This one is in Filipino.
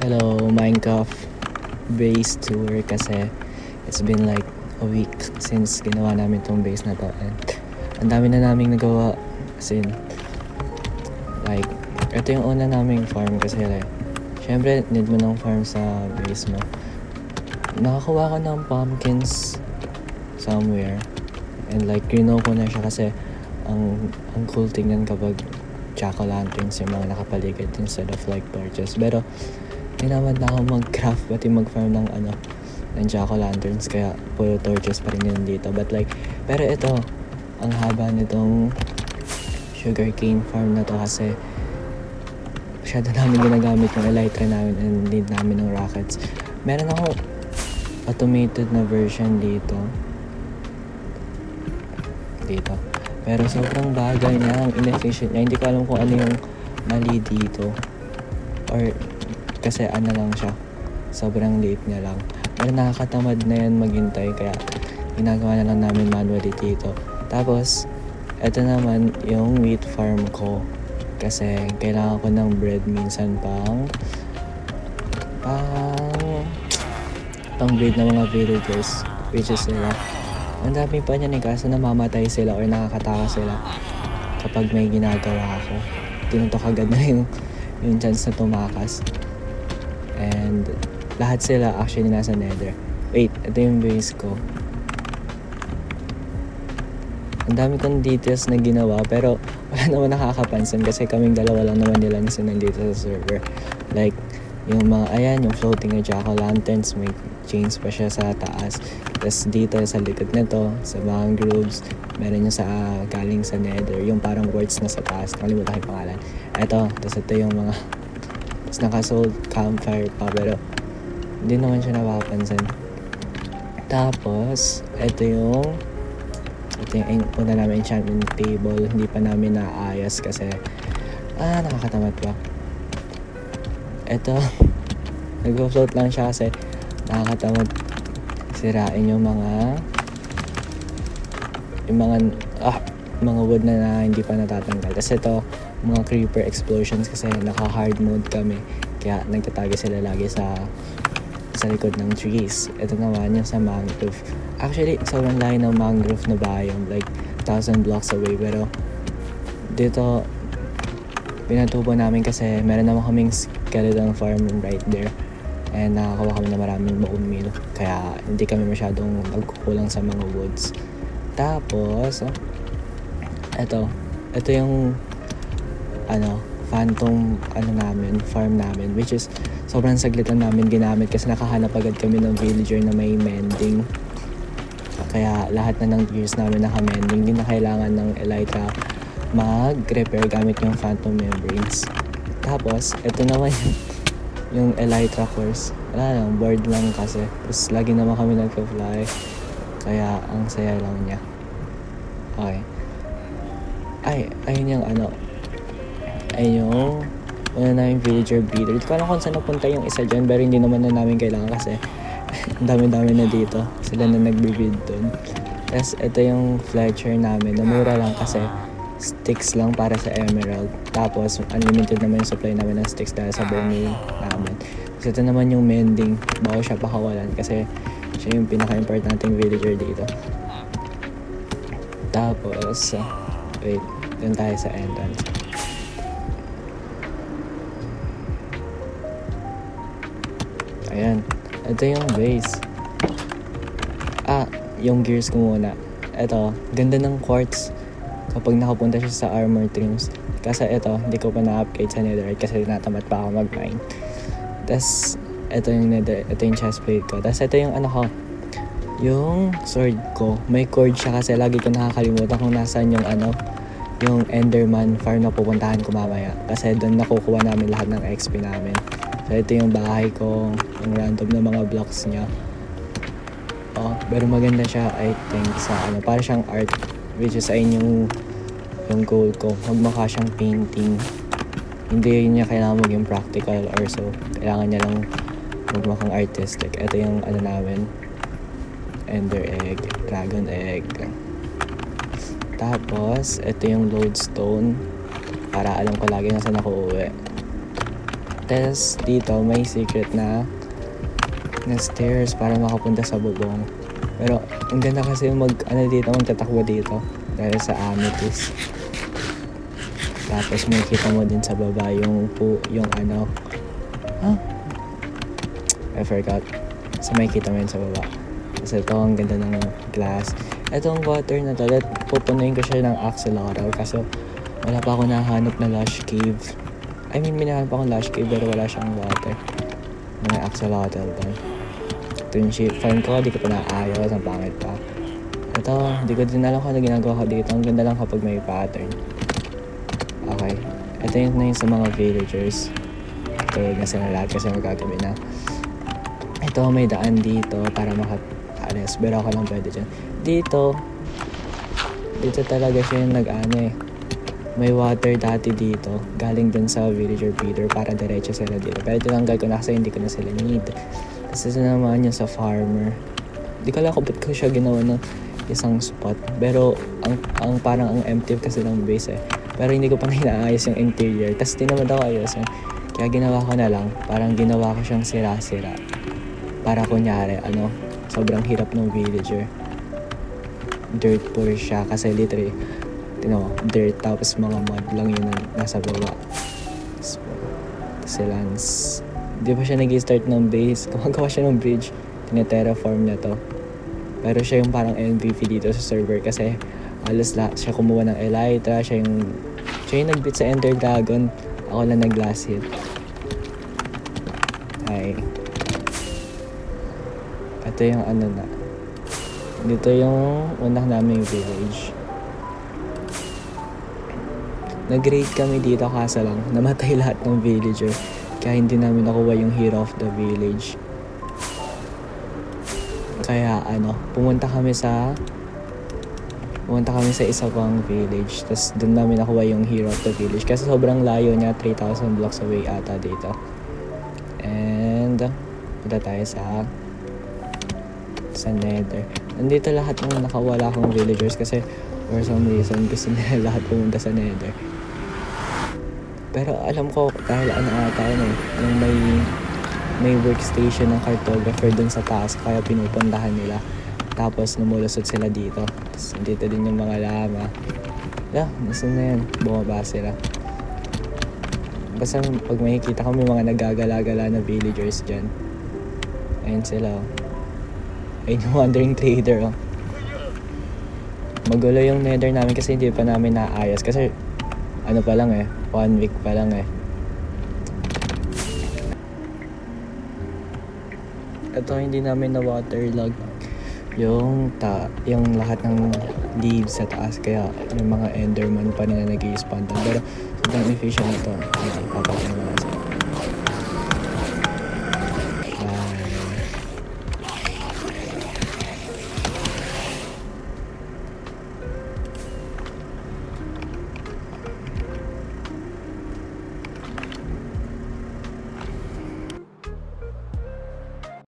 Hello, Minecraft base tour kasi it's been like a week since ginawa namin tong base na to and ang dami na naming nagawa as in like ito yung una naming farm kasi like syempre need mo ng farm sa base mo. Nakakuha ko ng pumpkins somewhere and like ginawa ko na siya kasi ang cool tingnan kapag jack-o'-lanterns yung mga nakapaligid instead of like torches, pero tinamad na ako mag-craft pati mag-farm ng jack-o'-lanterns kaya puro torches pa rin yun dito. But like, pero ito ang haba nitong sugarcane farm na to kasi masyado namin ginagamit yung elytra namin and need namin ng rockets. Meron ako automated na version dito pero sobrang bagay niya, ang inefficient niya. Hindi ko alam kung ano yung mali dito or kasi ano lang siya, sobrang liit niya lang. Pero nakakatamad na yan maghintay kaya ginagawa na lang namin manually dito. Tapos eto naman yung wheat farm ko kasi kailangan ko ng bread minsan pang breed ng mga villagers, which is sila. Ang dami pa niyan kaso namamatay sila or nakakataka sila kapag may ginagawa ako. Tinutok agad na yung chance na tumakas. And lahat sila actually nasa nether. Wait, ito yung base ko. Ang dami kong details na ginawa pero wala naman nakakapansin kasi kaming dalawa lang naman nila nasa nandito sa server. Like, yung mga, ayan, yung floating na jack-o'-lanterns, may chains pa siya sa taas. Tapos dito sa likod nito, sa mangroves, meron yung sa galing sa nether, yung parang quartz na sa taas. Nakalimutan ko yung pangalan. Ito, tapos ito yung mga tapos naka-sold campfire pa pero hindi naman siya napapansin. Tapos, ito yung una namin enchantment table. Hindi pa namin naayos kasi nakakatamad pa. Ito, nag-float lang siya kasi nakakatamad sirain yung mga wood na hindi pa natatanggal. Kasi ito, mga creeper explosions kasi naka-hard mode kami. Kaya nagtatago sila lagi sa likod ng trees. Ito naman yung sa mangrove. Actually, sobrang layo ng mangrove na biome. Like, 1,000 blocks away. Pero, dito, pinatubo namin kasi meron naman kaming skeleton farm right there. And nakakawa kami na maraming bone meal. Kaya, hindi kami masyadong magkukulang sa mga woods. Tapos, ito yung phantom farm namin, which is sobrang saglitan namin ginamit kasi nakahanap agad kami ng villager na may mending. Kaya lahat na ng gears namin naka-mending, hindi na kailangan ng elytra mag-repair gamit yung phantom membranes. Tapos ito naman yung elytra course, wala lang, bored lang kasi. Tapos lagi naman kami nagka-fly kaya ang saya lang niya. Okay, ayun yung ayun yung namin villager breeder. Hindi ko alam kung saan napunta yung isa dyan pero hindi naman na namin kailangan kasi ang dami-dami na dito. Sila na nagbe-breed dun. Tapos ito yung Fletcher namin na mura lang kasi sticks lang para sa emerald. Tapos unlimited naman yung supply namin ng sticks dahil sa bone meal namin. Tapos ito naman yung mending bago siya pakawalan kasi siya yung pinaka-importanting villager dito. Tapos wait, dun tayo sa entrance. Ayan, ito yung base. Yung gears ko muna. Ito, ganda ng quartz kapag nakapunta siya sa armor trims. Kasi ito, hindi ko pa na-upgrade sa netherite kasi natamad pa ako mag-mine. Tapos, ito yung chestplate ko. Tapos ito yung yung sword ko. May cord siya kasi lagi ko nakakalimutan kung nasaan yung Enderman farm na pupuntahan ko mamaya. Kasi doon nakukuha namin lahat ng XP namin. So ito yung bahay ko, yung random na mga blocks niya. Pero maganda siya, I think, sa para siyang art, which is yung goal ko. Magmukha siyang painting. Hindi niya kailangan maging practical or so. Kailangan niya lang magmukhang artistic. Ito yung namin, ender egg, dragon egg. Tapos ito yung lodestone para alam ko lagi na saan ako uuwi. Tapos dito may secret na stairs para makapunta sa bubong. Pero ang ganda kasi magtatakbo dito dahil sa amethyst. Tapos makikita mo din sa baba yung I forgot. So makikita mo yun sa baba. Kasi ito ang ganda ng glass. Itong water na to, pupunuin ko siya ng axolotl kasi wala pa ako nahanap na lush cave. I mean, minahanap ako lush cave pero wala siyang water. May axolotl doon. Ito yung ship farm ko, di ko pa naayos, ang pangit pa. Ito, di ko din alam kung ano ginagawa ko dito. Ang ganda lang kapag may pattern. Okay, ito yun na yun sa mga villagers. Tulad na sila lahat kasi magkagabi na. Ito, may daan dito para makaalis. Pero ako lang pwede dyan. Dito talaga siya yung may water dati dito. Galing dun sa villager feeder para diretso sila dito. Pero tinanggal ko na kasi hindi ko na sila need. Kasi sinamahan niya sa farmer. Di ko alam kung ba't ko siya ginawa ng isang spot. Pero parang ang empty kasi ng base eh. Pero hindi ko pa na inaayos yung interior. Tapos di naman ako ayos eh. Kaya ginawa ko na lang. Parang ginawa ko siyang sira-sira. Para kunyari, sobrang hirap ng villager. Dirt poor siya. Kasi literally, dirt tapos mga mud lang yun nasa baba. Si Lance. Di pa siya nag-start ng base. Gumagawa siya ng bridge. Tine-terraform niya to. Pero siya yung parang MVP dito sa server kasi halos lahat siya kumuha ng elytra, siya yung nag-beat sa Ender Dragon. Ako lang nag-last hit. Ay. Ito yung dito yung unang naming village. Nag-raid kami dito kaso lang namatay lahat ng villager. Kaya hindi namin nakuha yung hero of the village. Kaya pumunta kami sa isa pang village. Tapos doon namin nakuha yung hero of the village. Kasi sobrang layo niya. 3,000 blocks away ata dito. And punta tayo sa nether. Nandito lahat ng nakawala akong villagers kasi for some reason gusto nila lahat pumunta sa nether. Pero alam ko dahil ata yun yung may workstation ng cartographer dun sa taas kaya pinupuntahan nila. Tapos numulusot sila dito. Tapos dito din yung mga lama. Nasa na yan. Bumaba sila. Basta pag makikita kami mga nagagala-gala na villagers dyan. Ayun sila. Ayun yung wandering trader. Magulo yung nether namin kasi hindi pa namin naayos. Kasi pa lang 1 week pa lang Ito hindi namin na waterlog yung lahat ng leaves sa taas kaya yung mga enderman pa na nag-i-spawn doon. Pero sobrang efficient ito. Papakita naman